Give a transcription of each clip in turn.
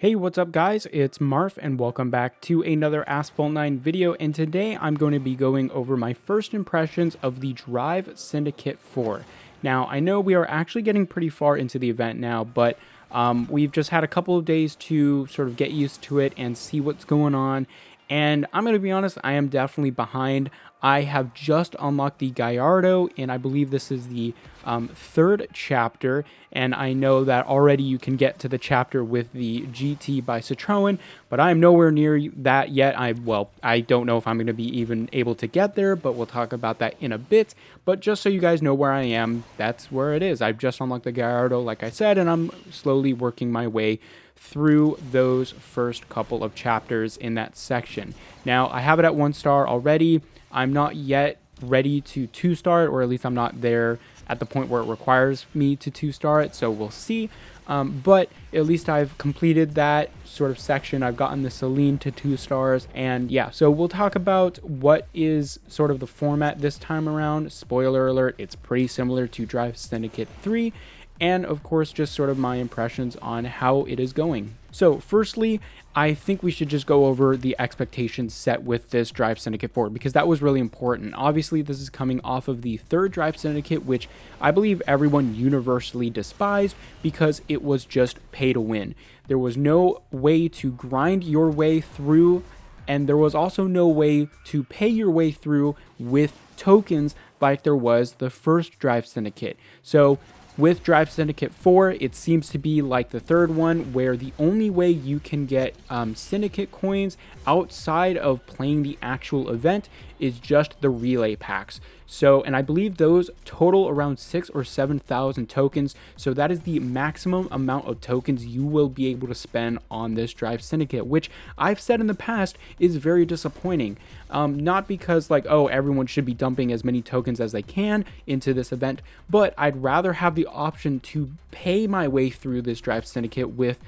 Hey, what's up guys? It's Marf and welcome back to another Asphalt 9 video, and today I'm going to be going over my first impressions of the Drive Syndicate 4. Now, I know we are actually getting pretty far into the event now, but we've just had a couple of days to sort of get used to it and see what's going on. And I'm going to be honest, I am definitely behind. I have just unlocked the Gallardo, and I believe this is the third chapter. And I know that already you can get to the chapter with the GT by Citroen, but I am nowhere near that yet. I don't know if I'm going to be even able to get there, but we'll talk about that in a bit. But just so you guys know where I am, that's where it is. I've just unlocked the Gallardo, like I said, and I'm slowly working my way through those first couple of chapters in that section. Now, I have it at 1 star already. I'm not yet ready to 2-star it, or at least I'm not there at the point where it requires me to 2-star it, so we'll see. But at least I've completed that sort of section. I've gotten the Celine to 2 stars, and yeah, so we'll talk about what is sort of the format this time around. Spoiler alert, it's pretty similar to Drive Syndicate 3, and of course just sort of my impressions on how it is going. So firstly, I think we should just go over the expectations set with this Drive Syndicate 4, because that was really important. Obviously, this is coming off of the third Drive Syndicate, which I believe everyone universally despised because it was just pay to win. There was no way to grind your way through, and there was also no way to pay your way through with tokens like there was the first Drive Syndicate. So with Drive Syndicate 4, it seems to be like the third one, where the only way you can get Syndicate coins outside of playing the actual event is just the relay packs. So, and I believe those total around 6,000 or 7,000 tokens. So that is the maximum amount of tokens you will be able to spend on this Drive Syndicate, which I've said in the past is very disappointing. Not because like, oh, everyone should be dumping as many tokens as they can into this event, but I'd rather have the option to pay my way through this Drive Syndicate with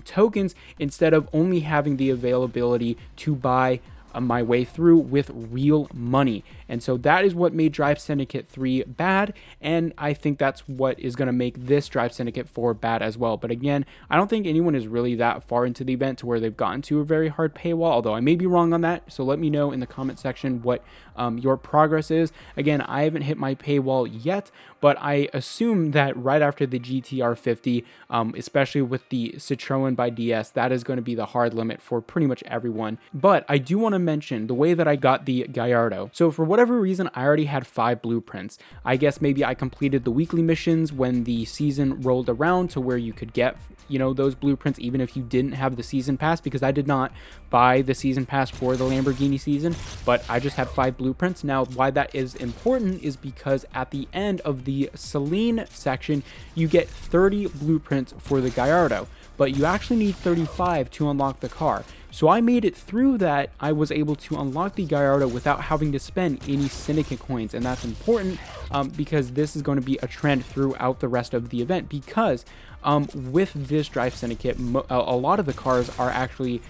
tokens instead of only having the availability to buy my way through with real money. And so that is what made Drive Syndicate 3 bad, and I think that's what is going to make this Drive Syndicate 4 bad as well. But again, I don't think anyone is really that far into the event to where they've gotten to a very hard paywall, although I may be wrong on that, so let me know in the comment section what your progress is. Again, I haven't hit my paywall yet, but I assume that right after the GTR 50, especially with the Citroen by DS, that is going to be the hard limit for pretty much everyone. But I do want to mention the way that I got the Gallardo. So for whatever reason, I already had 5 blueprints. I guess maybe I completed the weekly missions when the season rolled around to where you could get, you know, those blueprints even if you didn't have the season pass, because I did not buy the season pass for the Lamborghini season, but I just had 5 blueprints. Now, why that is important is because at the end of the Celine section, you get 30 blueprints for the Gallardo, but you actually need 35 to unlock the car. So I made it through that. I was able to unlock the Gallardo without having to spend any Syndicate coins, and that's important because this is going to be a trend throughout the rest of the event, because with this Drive Syndicate, a lot of the cars are actually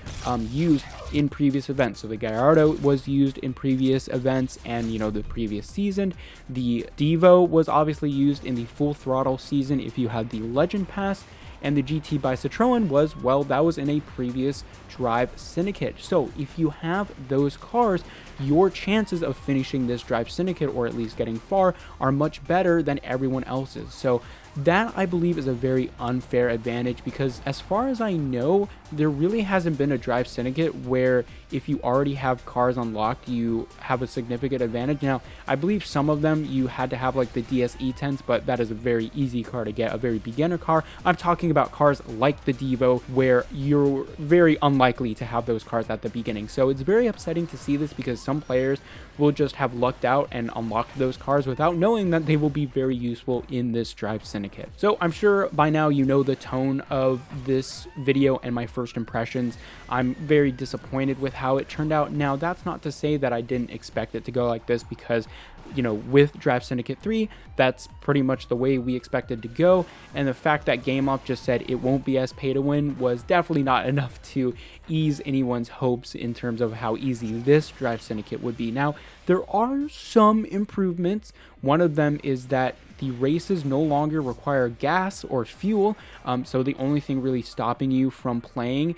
used in previous events. So the Gallardo was used in previous events and, you know, the previous season. The Devo was obviously used in the Full Throttle season if you had the Legend Pass. And the GT by Citroen was, well, that was in a previous Drive Syndicate. So if you have those cars, your chances of finishing this Drive Syndicate, or at least getting far, are much better than everyone else's. So that, I believe, is a very unfair advantage, because as far as I know, there really hasn't been a Drive Syndicate where if you already have cars unlocked, you have a significant advantage. Now, I believe some of them you had to have like the DSE 10s, but that is a very easy car to get, a very beginner car. I'm talking about cars like the Devo, where you're very unlikely to have those cars at the beginning. So it's very upsetting to see this, because some players will just have lucked out and unlocked those cars without knowing that they will be very useful in this Drive Syndicate. So I'm sure by now you know the tone of this video and my first impressions. I'm very disappointed with how it turned out. Now, that's not to say that I didn't expect it to go like this, because, you know, with Drive Syndicate 3, that's pretty much the way we expected to go. And the fact that GameOff just said it won't be as pay to win was definitely not enough to ease anyone's hopes in terms of how easy this Drive Syndicate would be. Now, there are some improvements One of them is that the races no longer require gas or fuel, so the only thing really stopping you from playing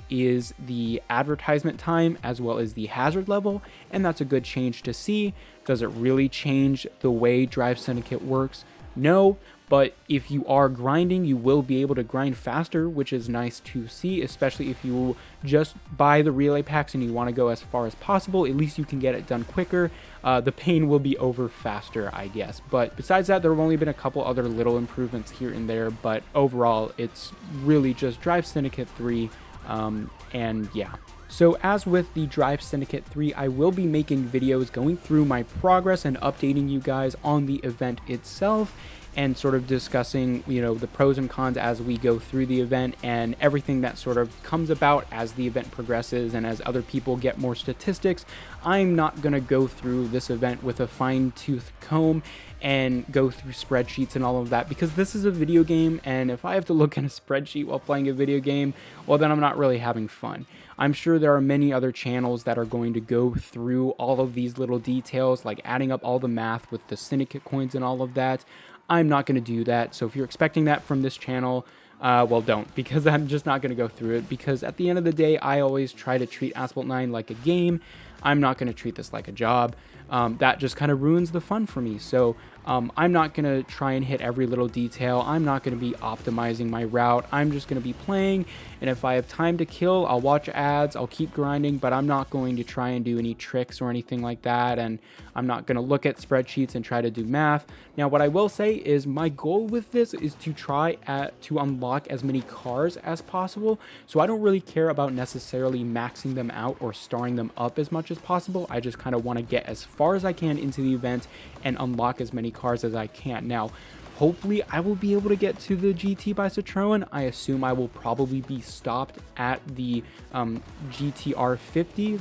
is the advertisement time as well as the hazard level, and that's a good change to see. Does it really change the way Drive Syndicate works? No, but if you are grinding, you will be able to grind faster, which is nice to see, especially if you just buy the relay packs and you want to go as far as possible. At least you can get it done quicker. The pain will be over faster, I guess. But besides that, there have only been a couple other little improvements here and there, but overall, it's really just Drive Syndicate 3, and yeah. So as with the Drive Syndicate 3, I will be making videos going through my progress and updating you guys on the event itself, and sort of discussing, you know, the pros and cons as we go through the event and everything that sort of comes about as the event progresses and as other people get more statistics. I'm not going to go through this event with a fine-tooth comb and go through spreadsheets and all of that, because this is a video game, and if I have to look at a spreadsheet while playing a video game, well, then I'm not really having fun. I'm sure there are many other channels that are going to go through all of these little details, like adding up all the math with the Syndicate coins and all of that. I'm not going to do that, so if you're expecting that from this channel, well, don't, because I'm just not going to go through it, because at the end of the day, I always try to treat Asphalt 9 like a game. I'm not going to treat this like a job. That just kind of ruins the fun for me. So I'm not going to try and hit every little detail. I'm not going to be optimizing my route. I'm just going to be playing, and if I have time to kill, I'll watch ads, I'll keep grinding, but I'm not going to try and do any tricks or anything like that, and I'm not going to look at spreadsheets and try to do math. Now, what I will say is my goal with this is to try to unlock as many cars as possible, so I don't really care about necessarily maxing them out or starring them up as much as possible. I just kind of want to get as far as I can into the event and unlock as many cars as I can. Now, hopefully I will be able to get to the GT by Citroen. I assume I will probably be stopped at the GTR 50.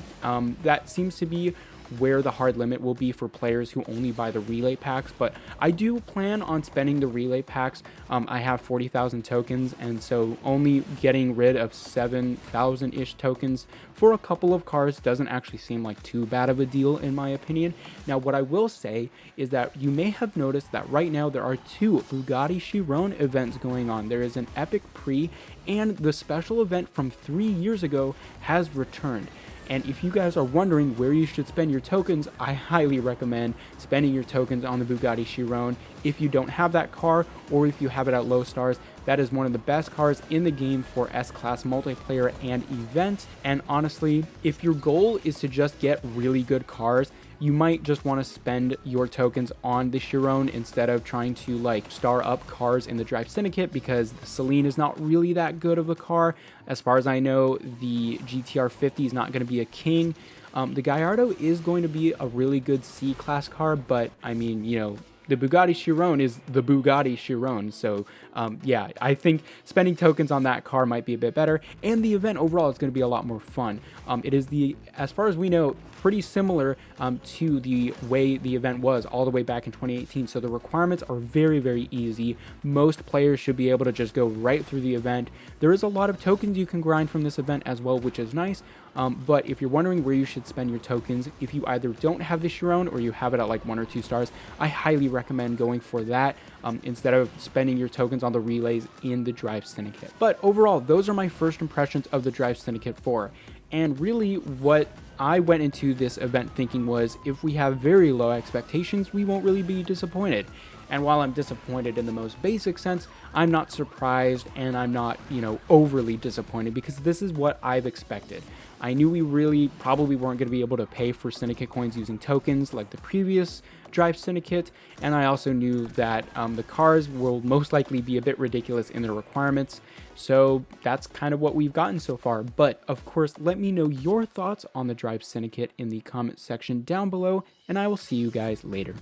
That seems to be where the hard limit will be for players who only buy the relay packs, but I do plan on spending the relay packs. I have 40,000 tokens, and so only getting rid of 7,000-ish tokens for a couple of cars doesn't actually seem like too bad of a deal, in my opinion. Now, what I will say is that you may have noticed that right now there are two Bugatti Chiron events going on. There is an Epic Pre, and the special event from 3 years ago has returned. And if you guys are wondering where you should spend your tokens, I highly recommend spending your tokens on the Bugatti Chiron. If you don't have that car, or if you have it at low stars, that is one of the best cars in the game for S-Class multiplayer and events. And honestly, if your goal is to just get really good cars, you might just want to spend your tokens on the Chiron instead of trying to like star up cars in the Drive Syndicate, because the Celine is not really that good of a car. As far as I know, the GTR 50 is not going to be a king. The Gallardo is going to be a really good C-Class car, but I mean, you know, the Bugatti Chiron is the Bugatti Chiron, so yeah, I think spending tokens on that car might be a bit better, and the event overall is going to be a lot more fun. It is, as far as we know, pretty similar to the way the event was all the way back in 2018, so the requirements are very, very easy. Most players should be able to just go right through the event. There is a lot of tokens you can grind from this event as well, which is nice. But if you're wondering where you should spend your tokens, if you either don't have the Chiron or you have it at like 1 or 2 stars, I highly recommend going for that instead of spending your tokens on the relays in the Drive Syndicate. But overall, those are my first impressions of the Drive Syndicate 4. And really what I went into this event thinking was, if we have very low expectations, we won't really be disappointed. And while I'm disappointed in the most basic sense, I'm not surprised, and I'm not, you know, overly disappointed, because this is what I've expected. I knew we really probably weren't going to be able to pay for Syndicate coins using tokens like the previous Drive Syndicate, and I also knew that the cars will most likely be a bit ridiculous in their requirements. So that's kind of what we've gotten so far. But of course, let me know your thoughts on the Drive Syndicate in the comment section down below, and I will see you guys later.